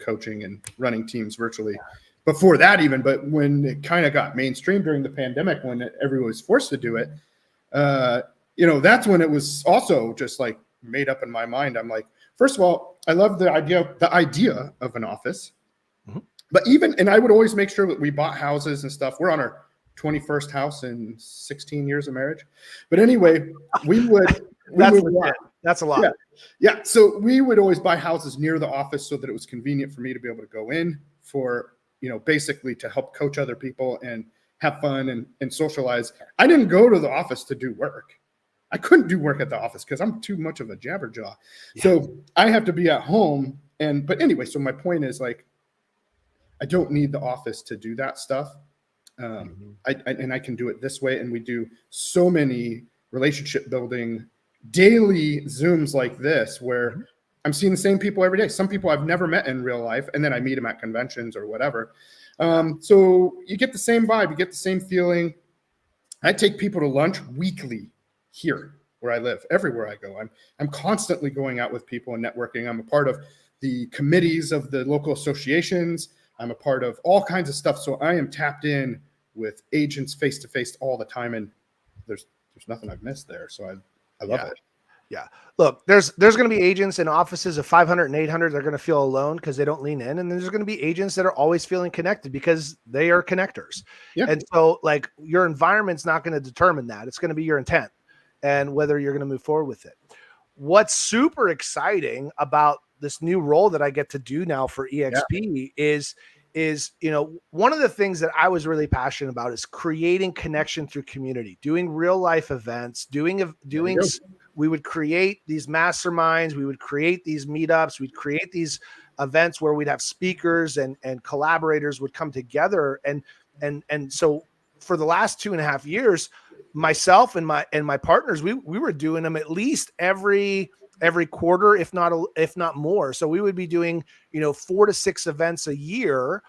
coaching and running teams virtually before that even, but when it kind of got mainstream during the pandemic, when everyone was forced to do it, that's when it was also just like made up in my mind. I'm like, first of all, I love the idea of an office, but and I would always make sure that we bought houses and stuff. We're on our 21st house in 16 years of marriage. But anyway, that's a lot. Yeah. So we would always buy houses near the office so that it was convenient for me to be able to go in for, basically to help coach other people and have fun and socialize. I didn't go to the office to do work. I couldn't do work at the office because I'm too much of a jabberjaw. Yeah. So I have to be at home. But anyway, so my point is like, I don't need the office to do that stuff. I can do it this way. And we do so many relationship building daily Zooms like this, where I'm seeing the same people every day. Some people I've never met in real life, and then I meet them at conventions or whatever. So you get the same vibe, you get the same feeling. I take people to lunch weekly here where I live, everywhere I go. I'm constantly going out with people and networking. I'm a part of the committees of the local associations. I'm a part of all kinds of stuff. So I am tapped in with agents face to face all the time. And there's nothing I've missed there. So I love it. Yeah. Look, there's going to be agents in offices of 500 and 800. They're going to feel alone because they don't lean in. And there's going to be agents that are always feeling connected because they are connectors. Yeah. And so like your environment's not going to determine that. It's going to be your intent and whether you're going to move forward with it. What's super exciting about this new role that I get to do now for EXP is, you know, one of the things that I was really passionate about is creating connection through community, doing real life events, we would create these masterminds, we would create these meetups, we'd create these events where we'd have speakers and collaborators would come together. And so for the last 2.5 years, myself and my partners, we were doing them at least every quarter, if not more. So we would be doing, you know, 4 to 6 events a year,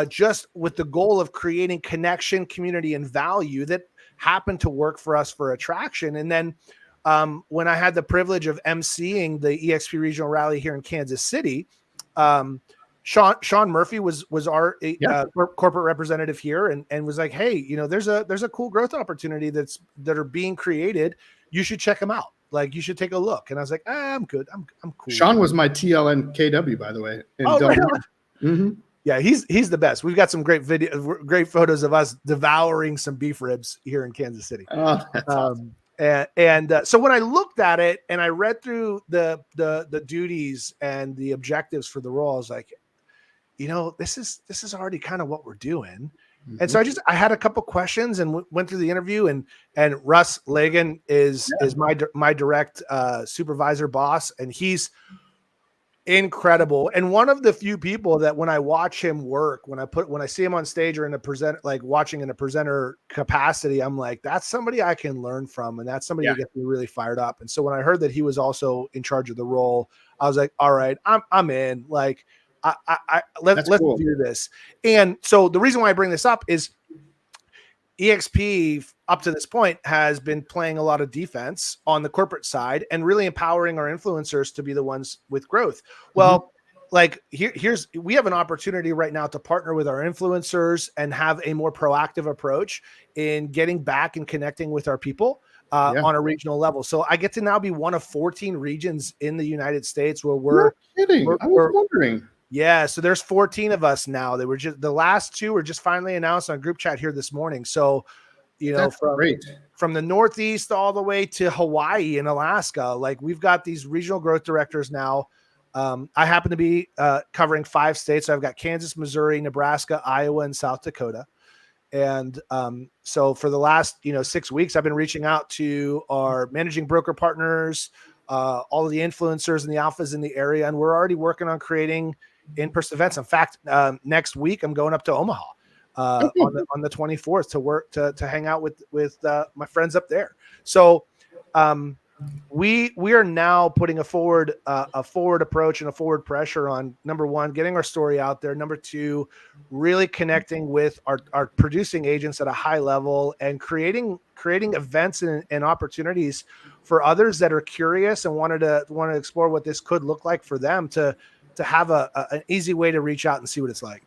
just with the goal of creating connection, community, and value that happened to work for us for attraction. And then when I had the privilege of emceeing the EXP regional rally here in Kansas City, Sean Murphy was our corporate representative here and was like, hey, you know, there's a cool growth opportunity that are being created. You should check them out. Like, you should take a look. And I was like, I'm good. I'm cool. Sean was my TLN KW, by the way. Right. Yeah, he's the best. We've got some great photos of us devouring some beef ribs here in Kansas City. Oh, that's awesome. So when I looked at it and I read through the duties and the objectives for the role, I was like, you know, this is already kind of what we're doing. And so I had a couple questions and went through the interview, and Russ Lagan is my direct supervisor boss, and he's incredible. And one of the few people that when I watch him work, when I see him on stage or in a watching in a presenter capacity, I'm like, that's somebody I can learn from. And that's somebody that gets me really fired up. And so when I heard that he was also in charge of the role, I was like, all right, I'm in. Like, let's do this. And so the reason why I bring this up is EXP up to this point has been playing a lot of defense on the corporate side and really empowering our influencers to be the ones with growth. Well, like we have an opportunity right now to partner with our influencers and have a more proactive approach in getting back and connecting with our people on a regional level. So I get to now be one of 14 regions in the United States where we're kidding. I was wondering. Yeah, so there's 14 of us now. They were just the last 2 were just finally announced on group chat here this morning. So, you know, from the Northeast all the way to Hawaii and Alaska, like we've got these regional growth directors now. I happen to be covering 5 states. So I've got Kansas, Missouri, Nebraska, Iowa, and South Dakota. And so for the last 6 weeks, I've been reaching out to our managing broker partners, all of the influencers and the alphas in the area, and we're already working on creating in-person events. In fact, next week I'm going up to Omaha on the 24th to work to hang out with my friends up there. So we are now putting a forward approach and a forward pressure on, number 1, getting our story out there. Number 2, really connecting with our producing agents at a high level and creating events and opportunities for others that are curious and want to explore what this could look like for them to have an easy way to reach out and see what it's like.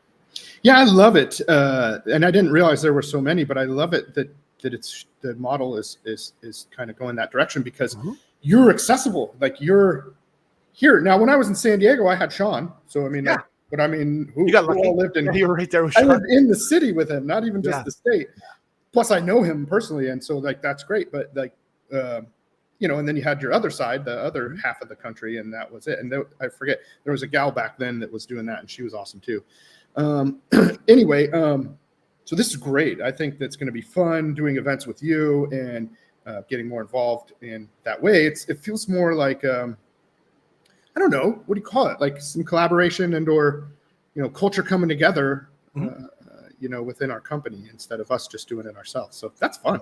Yeah, I love it. And I didn't realize there were so many, but I love it that the model is kind of going that direction because you're accessible. Like you're here. Now, when I was in San Diego, I had Sean. So, I mean, but I mean, who all lived in, you were right there with I Sean. lived in the city with him, not even just the state. Plus I know him personally. And so like, that's great. But like, and then you had your other side, the other half of the country, and that was it. And I forget, there was a gal back then that was doing that, and she was awesome too. Anyway, So this is great. I think that's going to be fun doing events with you and getting more involved in that way. It feels more like, I don't know, what do you call it? Like some collaboration and or, culture coming together, within our company instead of us just doing it ourselves. So that's fun.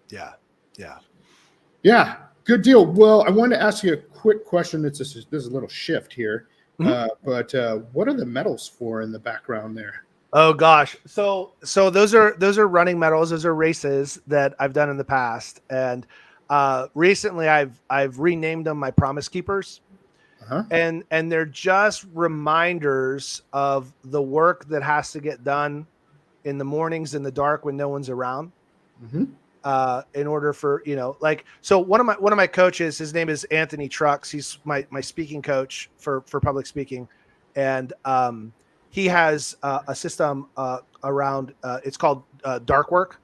Yeah. Yeah. Yeah. Good deal. Well, I wanted to ask you a quick question. There's a little shift here, but what are the medals for in the background there? Oh gosh. So those are running medals. Those are races that I've done in the past. And recently I've renamed them my Promise Keepers. Uh-huh. And they're just reminders of the work that has to get done in the mornings in the dark when no one's around. Mm-hmm. In order for, so one of my coaches, his name is Anthony Trucks. He's my speaking coach for public speaking. And he has a system around, it's called dark work.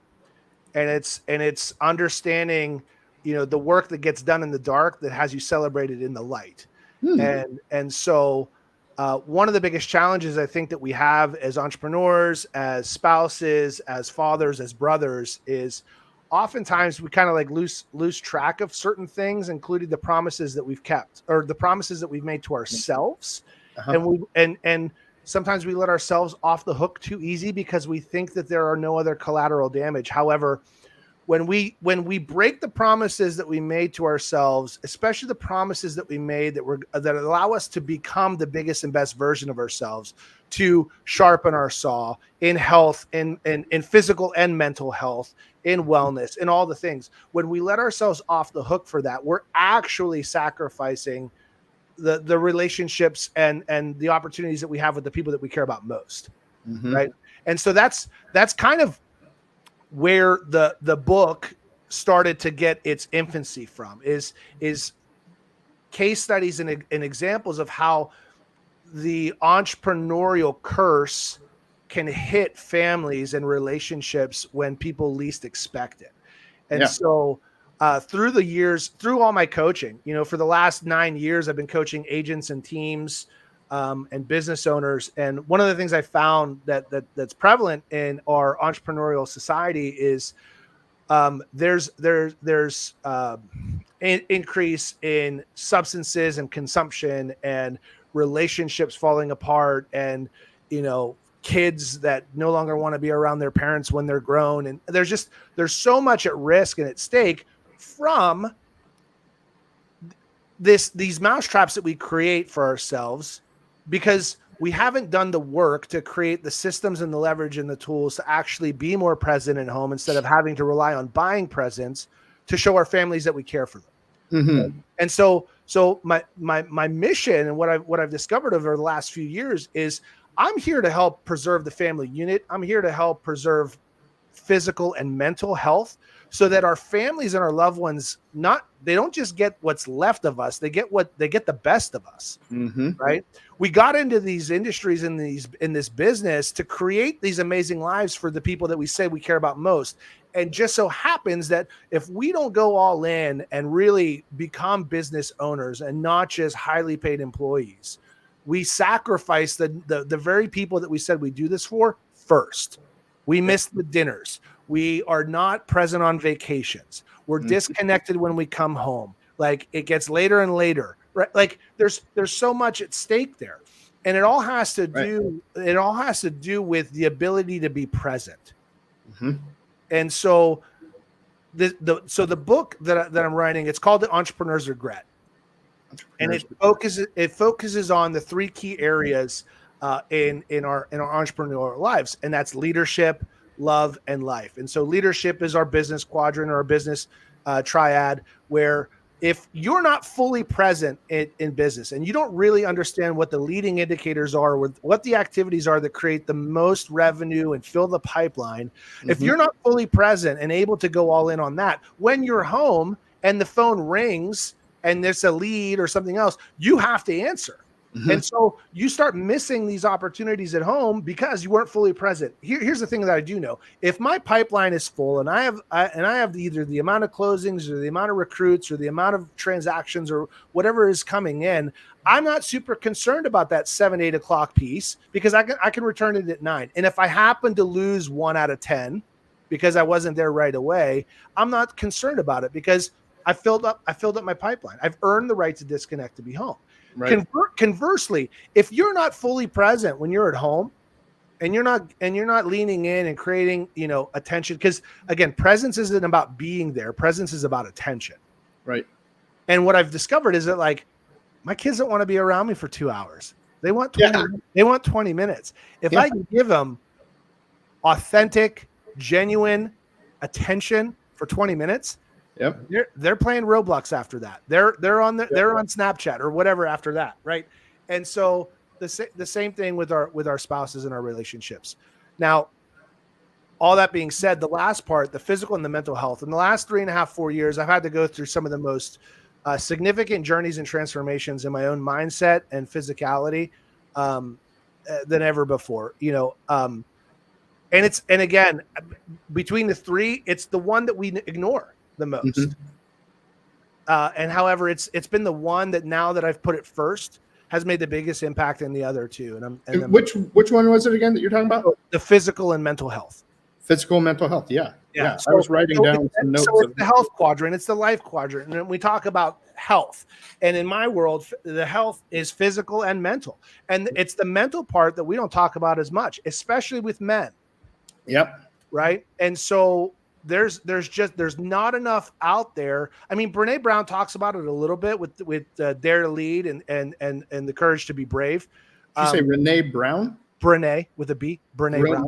And it's understanding, the work that gets done in the dark that has you celebrated in the light. And so one of the biggest challenges I think that we have as entrepreneurs, as spouses, as fathers, as brothers is oftentimes we kind of like lose track of certain things, including the promises that we've kept or the promises that we've made to ourselves. And sometimes we let ourselves off the hook too easy because we think that there are no other collateral damage. However, when we break the promises that we made to ourselves, especially the promises that we made that allow us to become the biggest and best version of ourselves, to sharpen our saw in health, in physical and mental health, in wellness, in all the things, when we let ourselves off the hook for that, we're actually sacrificing the relationships and the opportunities that we have with the people that we care about most. Right. And so that's kind of where the book started to get its infancy from is case studies and examples of how the entrepreneurial curse can hit families and relationships when people least expect it. And so through the years, through all my coaching, for the last 9 years, I've been coaching agents and teams and business owners. And one of the things I found that's prevalent in our entrepreneurial society is there's increase in substances and consumption and relationships falling apart and, kids that no longer want to be around their parents when they're grown. And there's so much at risk and at stake from these mousetraps that we create for ourselves because we haven't done the work to create the systems and the leverage and the tools to actually be more present at home instead of having to rely on buying presents to show our families that we care for them. And so my mission and what I've discovered over the last few years is I'm here to help preserve the family unit. I'm here to help preserve physical and mental health so that our families and our loved ones, they don't just get what's left of us, they get the best of us. Right. We got into these industries in this business to create these amazing lives for the people that we say we care about most. And just so happens that if we don't go all in and really become business owners and not just highly paid employees, we sacrifice the very people that we said we do this for first. We miss the dinners. We are not present on vacations. We're disconnected when we come home. Like it gets later and later, right? Like there's so much at stake there. And it all has to do with the ability to be present. And so the book that I'm writing, it's called The Entrepreneur's Regret. And it focuses on the three key areas in our entrepreneurial lives, and that's leadership, love, and life. And so leadership is our business quadrant or our business triad, where if you're not fully present in business and you don't really understand what the leading indicators are, with what the activities are that create the most revenue and fill the pipeline, if you're not fully present and able to go all in on that, when you're home and the phone rings and there's a lead or something else, you have to answer. And so you start missing these opportunities at home because you weren't fully present. Here's the thing that I do know. If my pipeline is full and I have either the amount of closings or the amount of recruits or the amount of transactions or whatever is coming in, I'm not super concerned about that 7, 8 o'clock piece because I can return it at 9. And if I happen to lose 1 out of 10 because I wasn't there right away, I'm not concerned about it because I filled up my pipeline. I've earned the right to disconnect to be home. Right. Conversely, if you're not fully present when you're at home and you're not leaning in and creating, attention, because again, presence isn't about being there. Presence is about attention. Right. And what I've discovered is that like my kids don't want to be around me for 2 hours. They want 20 minutes. If I can give them authentic, genuine attention for 20 minutes, yep, they're playing Roblox after that. They're on Snapchat or whatever after that, right? And so the same thing with our spouses and our relationships. Now, all that being said, the last part, the physical and the mental health, in the last 3.5, 4 years, I've had to go through some of the most significant journeys and transformations in my own mindset and physicality than ever before. And again, between the three, it's the one that we ignore the most. And however, it's been the one that now that I've put it first has made the biggest impact in the other two. And which one was it again that you're talking about? The physical and mental health. Physical and mental health. Yeah. So, I was writing down some notes. So it's the health quadrant. It's the life quadrant. And we talk about health. And in my world, the health is physical and mental. And it's the mental part that we don't talk about as much, especially with men. Yep. Right. And so there's not enough out there. I mean, Brene Brown talks about it a little bit with Dare to Lead and the courage to be brave. Did you say Renee Brown? Brene with a B. Brene Brown.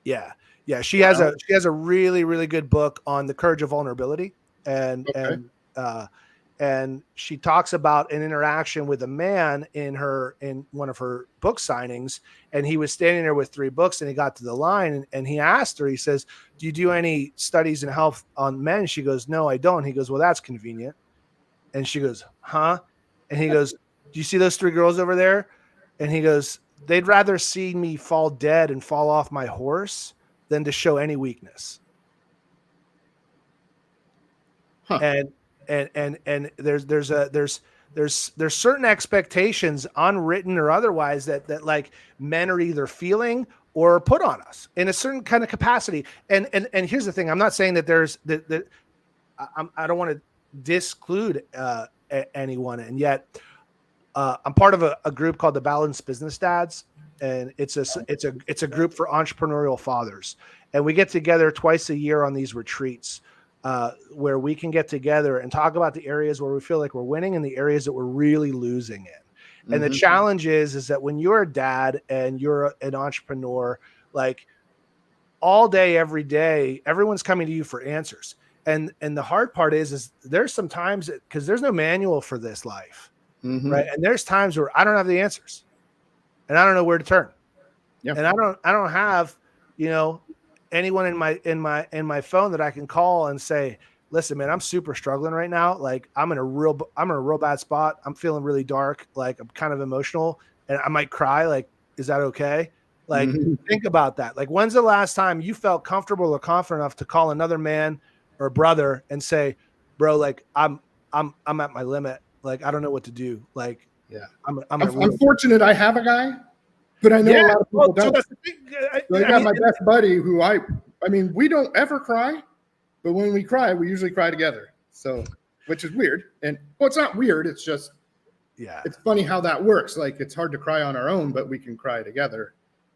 Yeah. She has a really, really good book on the courage of vulnerability. And she talks about an interaction with a man in one of her book signings. And he was standing there with 3 books and he got to the line and he asked her, he says, "Do you do any studies in health on men?" She goes, "No, I don't." He goes, "Well, that's convenient." And she goes, "Huh?" And he goes, "Do you see those 3 girls over there?" And he goes, "They'd rather see me fall dead and fall off my horse than to show any weakness." And there's certain expectations, unwritten or otherwise, that like men are either feeling or put on us in a certain kind of capacity. And here's the thing: I'm not saying that I don't want to disclude anyone, and yet I'm part of a group called the Balanced Business Dads, and it's a group for entrepreneurial fathers, and we get together twice a year on these retreats. Where we can get together and talk about the areas where we feel like we're winning and the areas that we're really losing in. And the challenge is that when you're a dad and you're an entrepreneur, like all day, every day, everyone's coming to you for answers. And the hard part is there's some times because there's no manual for this life, right? And there's times where I don't have the answers and I don't know where to turn. Yeah. And I don't have, anyone in my phone that I can call and say, "Listen, man, I'm super struggling right now. Like I'm in a real bad spot. I'm feeling really dark. Like I'm kind of emotional and I might cry. Like, is that okay?" Like, think about that. Like, when's the last time you felt comfortable or confident enough to call another man or brother and say, "Bro, like I'm at my limit. Like, I don't know what to do." Like, yeah, I'm fortunate I have a guy. But I know a lot of people don't. So that's the thing. I got my best buddy who I mean, we don't ever cry, but when we cry, we usually cry together. So, which is weird. And it's not weird. It's just, it's funny how that works. Like it's hard to cry on our own, but we can cry together.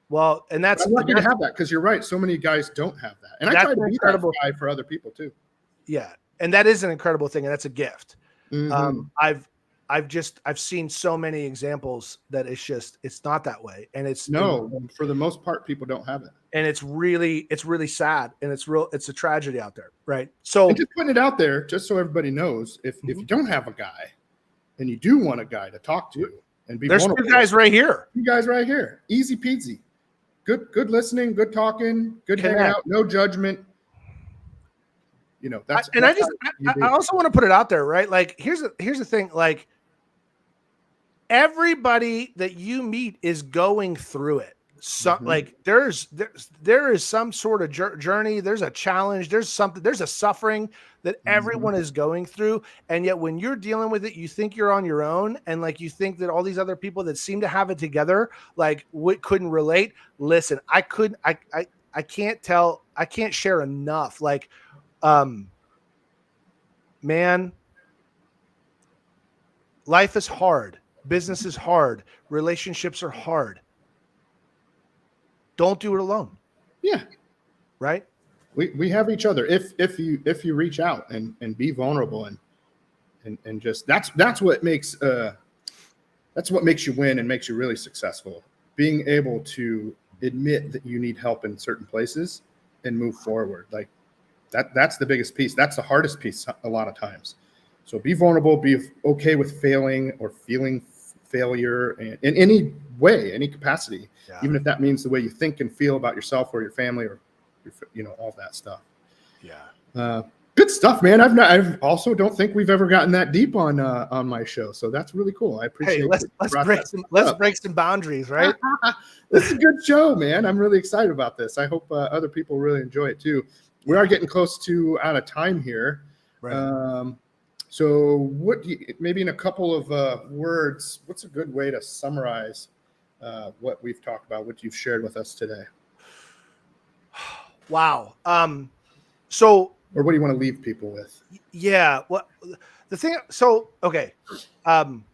Well, and I'm lucky to have that because you're right. So many guys don't have that. And I try to be that guy for other people too. Yeah. And that is an incredible thing. And that's a gift. I've seen so many examples that it's not that way. And for the most part, people don't have it. And it's really sad. And it's a tragedy out there. Right. So just putting it out there, just so everybody knows, if you don't have a guy and you do want a guy to talk to and be vulnerable. There's 2 guys right here. 2 guys right here. Easy peasy. Good listening, good talking, good hanging out, no judgment. I also want to put it out there, right? Like here's the thing, like everybody that you meet is going through it. So Mhm. like there is some sort of journey, there's a challenge, there's a suffering that Mhm. everyone is going through. And yet when you're dealing with it, you think you're on your own, and like you think that all these other people that seem to have it together like couldn't relate. Listen, I can't share enough. Like um man, life is hard, business is hard, relationships are hard. Don't do it alone, Yeah. right? We have each other if you reach out and be vulnerable and just that's what makes you win and makes you really successful. Being able to admit that you need help in certain places and move forward. Like that's the biggest piece. That's the hardest piece a lot of times. So be vulnerable, be okay with failing or feeling failure in any way, any capacity, Yeah. even if that means the way you think and feel about yourself or your family or all that stuff. Yeah. Uh, Good stuff, man. I've also don't think we've ever gotten that deep on my show, so that's really cool. I Hey, appreciate that you brought that let's up. break some boundaries, right? This is a good show, man. I'm really excited about this. I hope other people really enjoy it too. We are Yeah. getting close to out of time here. Right. So, maybe in a couple of words, what's a good way to summarize what we've talked about, what you've shared with us today? Wow. So Or what do you want to leave people with? yeah, what the thing so okay. Um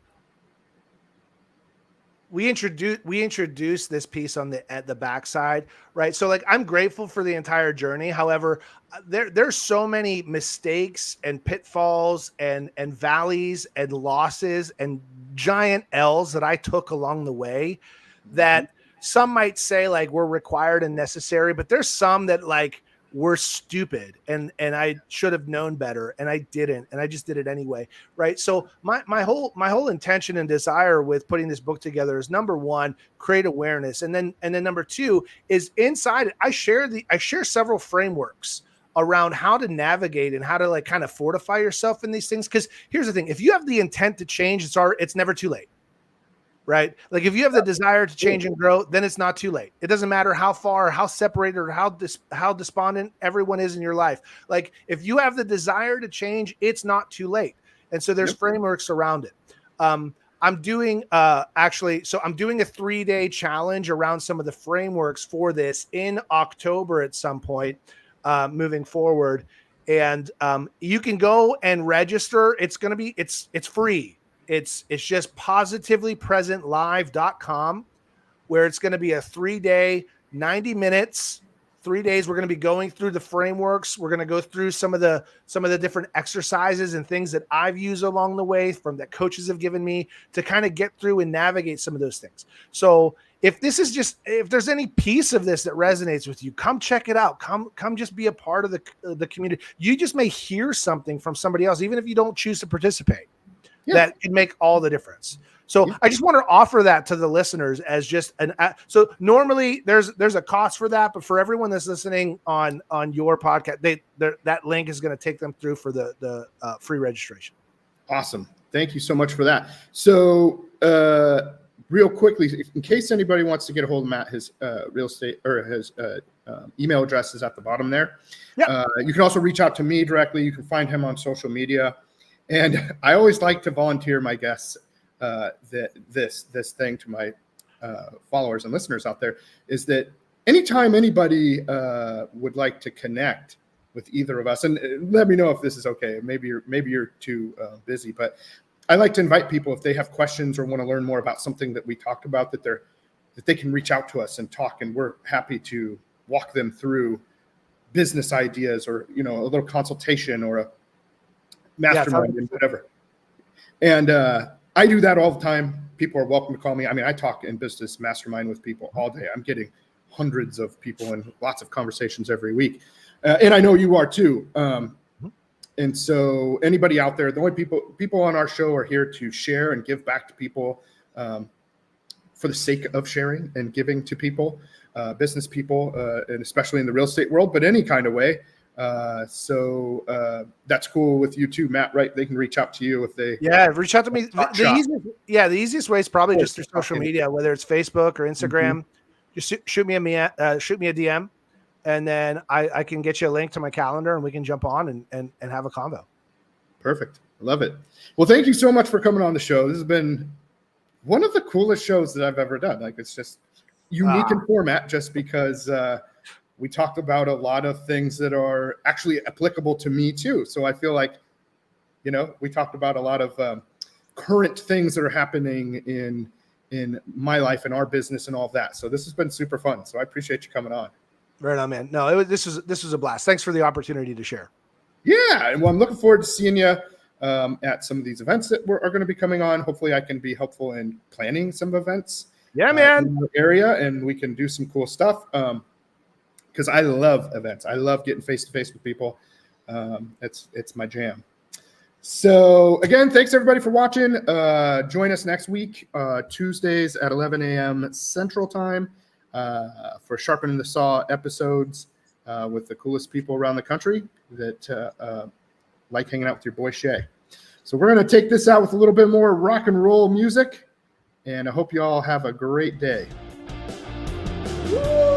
we introduced this piece on the at the backside, right? So like I'm grateful for the entire journey. However, there's so many mistakes and pitfalls and valleys and losses and giant L's that I took along the way Mhm. that some might say like were required and necessary, but there's some that like were stupid and I should have known better and I didn't, and I just did it anyway, right? So my whole intention and desire with putting this book together is, number one, create awareness, and then number two is inside it I share several frameworks around how to navigate and how to like kind of fortify yourself in these things. Because here's the thing: if you have the intent to change, it's never too late, right? Like if you have the desire to change and grow, then it's not too late. It doesn't matter how far, how separated, or how despondent everyone is in your life. Like if you have the desire to change, it's not too late. And so there's Yep. frameworks around it. I'm doing I'm doing a 3-day challenge around some of the frameworks for this in October at some point, moving forward. And you can go and register. It's free. It's just positivelypresentlive.com, where it's going to be a 3-day, 90 minutes, 3 days. We're going to be going through the frameworks. We're going to go through some of the different exercises and things that I've used along the way from that coaches have given me to kind of get through and navigate some of those things. So if there's any piece of this that resonates with you, come check it out. Come just be a part of the community. You just may hear something from somebody else, even if you don't choose to participate, Yeah. that can make all the difference. So Yeah. I just want to offer that to the listeners as just so normally there's a cost for that, but for everyone that's listening on your podcast, that link is going to take them through for the free registration. Awesome. Thank you so much for that. So, real quickly, in case anybody wants to get a hold of Matt, his real estate or his email address is at the bottom there. Yeah. You can also reach out to me directly. You can find him on social media. And I always like to volunteer my guests this thing to my followers and listeners out there is that anytime anybody would like to connect with either of us, and let me know if this is okay. Maybe you're too busy, but I like to invite people if they have questions or want to learn more about something that we talked about that they can reach out to us and talk, and we're happy to walk them through business ideas or a little consultation or a mastermind and whatever. And I do that all the time. People are welcome to call me. I mean, I talk in business mastermind with people all day. I'm getting hundreds of people and lots of conversations every week. And I know you are too. And so anybody out there, the only people on our show are here to share and give back to people for the sake of sharing and giving to people, business people, and especially in the real estate world, but any kind of way. So that's cool with you too, Matt, right? They can reach out to you if they reach out to me. The easiest way is probably just through social media, whether it's Facebook or Instagram. Just shoot me a DM, and then I can get you a link to my calendar, and we can jump on and have a convo. Perfect. I love it. Well, thank you so much for coming on the show. This has been one of the coolest shows that I've ever done. Like, it's just unique in format, just because we talked about a lot of things that are actually applicable to me too. So I feel like, you know, we talked about a lot of current things that are happening in my life and our business and all of that. So this has been super fun. So I appreciate you coming on. Right on, man. No, this was a blast. Thanks for the opportunity to share. Yeah, and well, I'm looking forward to seeing you at some of these events that are going to be coming on. Hopefully I can be helpful in planning some events. Yeah, man. In the area, and we can do some cool stuff. Because I love events. I love getting face-to-face with people. It's my jam. So again, thanks everybody for watching. Join us next week, Tuesdays at 11 a.m. Central Time for Sharpen the Saw episodes with the coolest people around the country that like hanging out with your boy Shay. So we're going to take this out with a little bit more rock and roll music, and I hope you all have a great day. Woo!